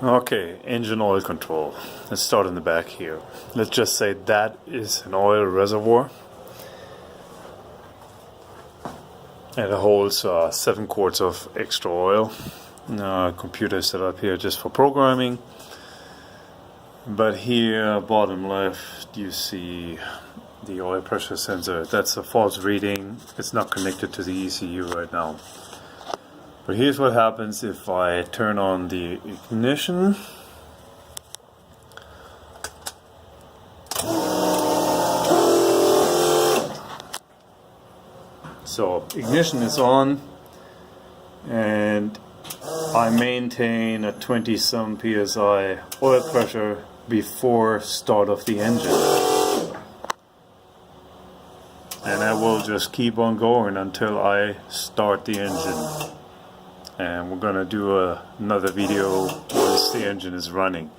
Okay, engine oil control. Let's start in the back here. Let's just say that is an oil reservoir. And it holds 7 quarts of extra oil. Computer is set up here just for programming. But here, bottom left, you see the oil pressure sensor. That's a false reading. It's not connected to the ECU right now. But here's what happens if I turn on the ignition. So ignition is on and I maintain a 20-some psi oil pressure before start of the engine. And I will just keep on going until I start the engine. And we're gonna do another video once the engine is running.